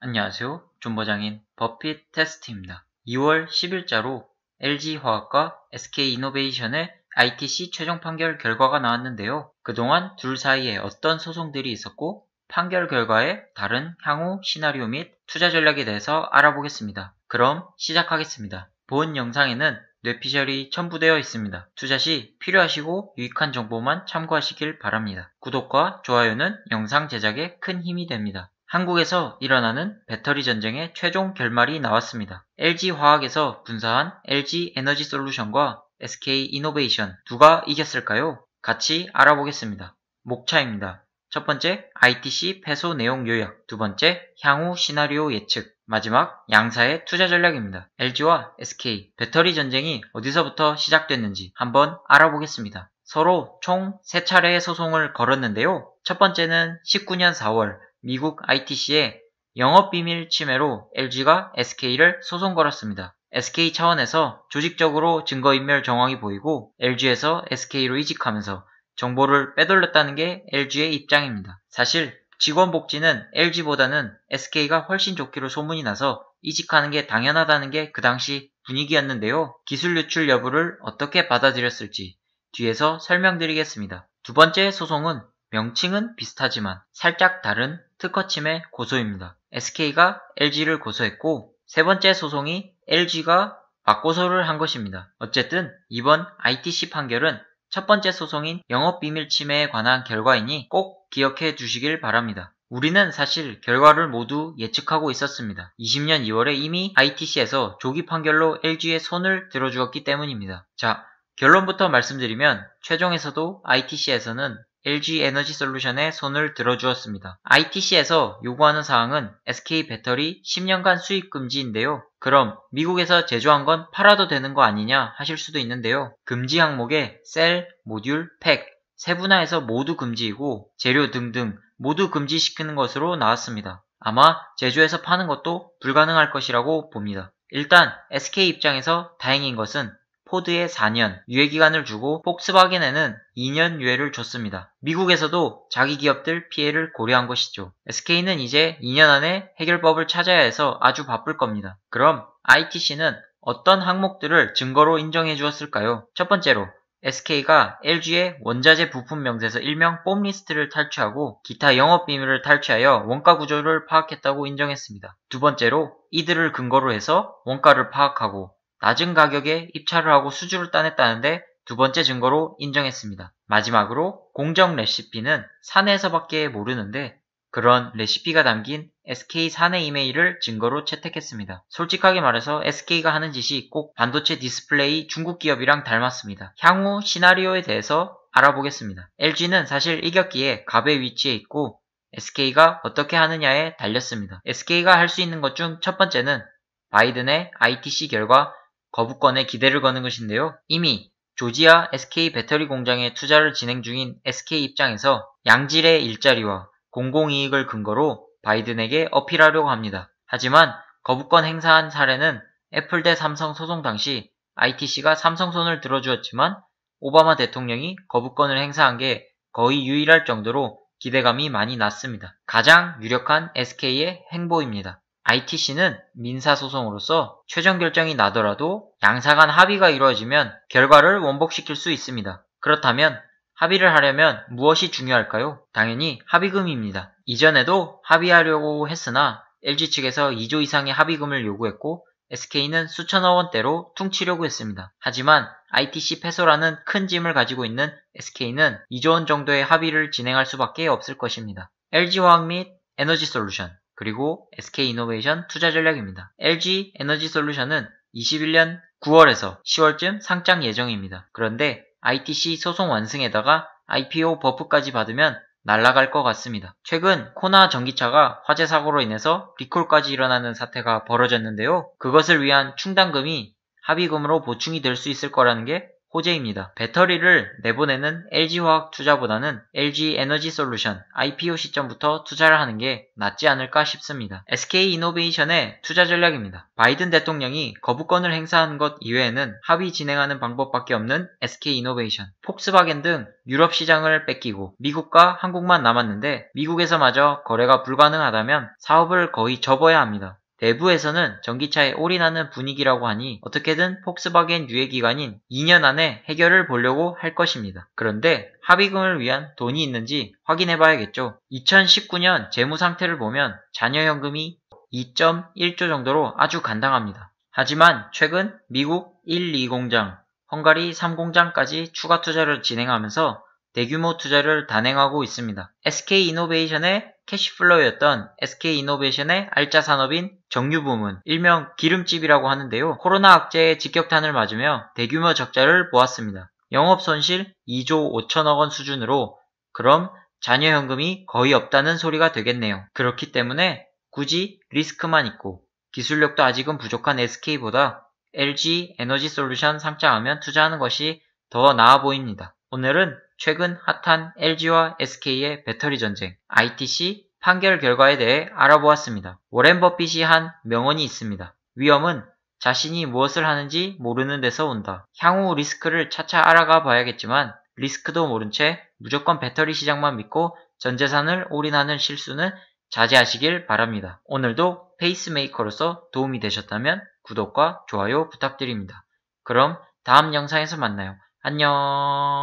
안녕하세요. 존버장인 버핏 테스트입니다. 2월 10일자로 LG화학과 SK이노베이션의 ITC 최종 판결 결과가 나왔는데요. 그동안 둘 사이에 어떤 소송들이 있었고 판결 결과의 다른 향후 시나리오 및 투자 전략에 대해서 알아보겠습니다. 그럼 시작하겠습니다. 본 영상에는 뇌피셜이 첨부되어 있습니다. 투자 시 필요하시고 유익한 정보만 참고하시길 바랍니다. 구독과 좋아요는 영상 제작에 큰 힘이 됩니다. 한국에서 일어나는 배터리 전쟁의 최종 결말이 나왔습니다. LG화학에서 분사한 LG에너지솔루션과 SK이노베이션 누가 이겼을까요? 같이 알아보겠습니다. 목차입니다. 첫 번째, ITC 패소 내용 요약. 두 번째, 향후 시나리오 예측. 마지막, 양사의 투자 전략입니다. LG와 SK, 배터리 전쟁이 어디서부터 시작됐는지 한번 알아보겠습니다. 서로 총 3차례의 소송을 걸었는데요. 첫 번째는 19년 4월 미국 ITC에 영업비밀 침해로 LG가 SK를 소송 걸었습니다. SK 차원에서 조직적으로 증거인멸 정황이 보이고 LG에서 SK로 이직하면서 정보를 빼돌렸다는 게 LG의 입장입니다. 사실 직원 복지는 LG보다는 SK가 훨씬 좋기로 소문이 나서 이직하는 게 당연하다는 게 그 당시 분위기였는데요. 기술 유출 여부를 어떻게 받아들였을지 뒤에서 설명드리겠습니다. 두 번째 소송은 명칭은 비슷하지만 살짝 다른 특허침해 고소입니다. SK가 LG를 고소했고 세 번째 소송이 LG가 맞고소를 한 것입니다. 어쨌든 이번 ITC 판결은 첫 번째 소송인 영업비밀 침해에 관한 결과이니 꼭 기억해 두시길 바랍니다. 우리는 사실 결과를 모두 예측하고 있었습니다. 20년 2월에 이미 ITC에서 조기 판결로 LG의 손을 들어주었기 때문입니다. 자, 결론부터 말씀드리면 최종에서도 ITC에서는 LG에너지솔루션의 손을 들어주었습니다. ITC에서 요구하는 사항은 SK 배터리 10년간 수입 금지인데요. 그럼 미국에서 제조한 건 팔아도 되는 거 아니냐 하실 수도 있는데요. 금지 항목에 셀, 모듈, 팩, 세분화해서 모두 금지이고 재료 등등 모두 금지시키는 것으로 나왔습니다. 아마 제조해서 파는 것도 불가능할 것이라고 봅니다. 일단 SK 입장에서 다행인 것은 포드에 4년 유예기간을 주고 폭스바겐에는 2년 유예를 줬습니다. 미국에서도 자기 기업들 피해를 고려한 것이죠. SK는 이제 2년 안에 해결법을 찾아야 해서 아주 바쁠 겁니다. 그럼 ITC는 어떤 항목들을 증거로 인정해 주었을까요? 첫 번째로 SK가 LG의 원자재 부품 명세서 일명 뽐리스트를 탈취하고 기타 영업비밀을 탈취하여 원가 구조를 파악했다고 인정했습니다. 두 번째로 이들을 근거로 해서 원가를 파악하고 낮은 가격에 입찰을 하고 수주를 따냈다는데 두 번째 증거로 인정했습니다. 마지막으로 공정 레시피는 사내에서밖에 모르는데 그런 레시피가 담긴 SK 사내 이메일을 증거로 채택했습니다. 솔직하게 말해서 SK가 하는 짓이 꼭 반도체 디스플레이 중국 기업이랑 닮았습니다. 향후 시나리오에 대해서 알아보겠습니다. LG는 사실 이겼기에 갑의 위치에 있고 SK가 어떻게 하느냐에 달렸습니다. SK가 할 수 있는 것 중 첫 번째는 바이든의 ITC 결과 거부권에 기대를 거는 것인데요. 이미 조지아 SK 배터리 공장에 투자를 진행 중인 SK 입장에서 양질의 일자리와 공공이익을 근거로 바이든에게 어필하려고 합니다. 하지만 거부권 행사한 사례는 애플 대 삼성 소송 당시 ITC가 삼성 손을 들어주었지만 오바마 대통령이 거부권을 행사한 게 거의 유일할 정도로 기대감이 많이 났습니다. 가장 유력한 SK의 행보입니다. ITC는 민사소송으로서 최종 결정이 나더라도 양사 간 합의가 이루어지면 결과를 원복시킬 수 있습니다. 그렇다면 합의를 하려면 무엇이 중요할까요? 당연히 합의금입니다. 이전에도 합의하려고 했으나 LG 측에서 2조 이상의 합의금을 요구했고 SK는 수천억 원대로 퉁치려고 했습니다. 하지만 ITC 패소라는 큰 짐을 가지고 있는 SK는 2조 원 정도의 합의를 진행할 수밖에 없을 것입니다. LG화학 및 에너지솔루션 그리고 SK이노베이션 투자 전략입니다. LG에너지솔루션은 21년 9월에서 10월쯤 상장 예정입니다. 그런데 ITC 소송 완승에다가 IPO 버프까지 받으면 날아갈 것 같습니다. 최근 코나 전기차가 화재 사고로 인해서 리콜까지 일어나는 사태가 벌어졌는데요. 그것을 위한 충당금이 합의금으로 보충이 될 수 있을 거라는 게 호재입니다. 배터리를 내보내는 LG화학 투자보다는 LG에너지솔루션 IPO 시점부터 투자를 하는 게 낫지 않을까 싶습니다. SK이노베이션의 투자 전략입니다. 바이든 대통령이 거부권을 행사한 것 이외에는 합의 진행하는 방법밖에 없는 SK이노베이션, 폭스바겐 등 유럽 시장을 뺏기고 미국과 한국만 남았는데 미국에서마저 거래가 불가능하다면 사업을 거의 접어야 합니다. 내부에서는 전기차에 올인하는 분위기라고 하니 어떻게든 폭스바겐 유예 기간인 2년 안에 해결을 보려고 할 것입니다. 그런데 합의금을 위한 돈이 있는지 확인해 봐야겠죠. 2019년 재무 상태를 보면 잔여현금이 2.1조 정도로 아주 간당합니다. 하지만 최근 미국 1, 2공장, 헝가리 3공장까지 추가 투자를 진행하면서 대규모 투자를 단행하고 있습니다. SK이노베이션의 캐시플로우였던 SK이노베이션의 알짜 산업인 정유 부문, 일명 기름집이라고 하는데요. 코로나 악재의 직격탄을 맞으며 대규모 적자를 보았습니다. 영업손실 2조 5천억 원 수준으로 그럼 잔여현금이 거의 없다는 소리가 되겠네요. 그렇기 때문에 굳이 리스크만 있고 기술력도 아직은 부족한 SK보다 LG 에너지솔루션 상장하면 투자하는 것이 더 나아 보입니다. 오늘은 최근 핫한 LG와 SK의 배터리 전쟁, ITC 판결 결과에 대해 알아보았습니다. 워렌 버핏이 한 명언이 있습니다. 위험은 자신이 무엇을 하는지 모르는 데서 온다. 향후 리스크를 차차 알아가 봐야겠지만 리스크도 모른 채 무조건 배터리 시장만 믿고 전 재산을 올인하는 실수는 자제하시길 바랍니다. 오늘도 페이스메이커로서 도움이 되셨다면 구독과 좋아요 부탁드립니다. 그럼 다음 영상에서 만나요. 안녕.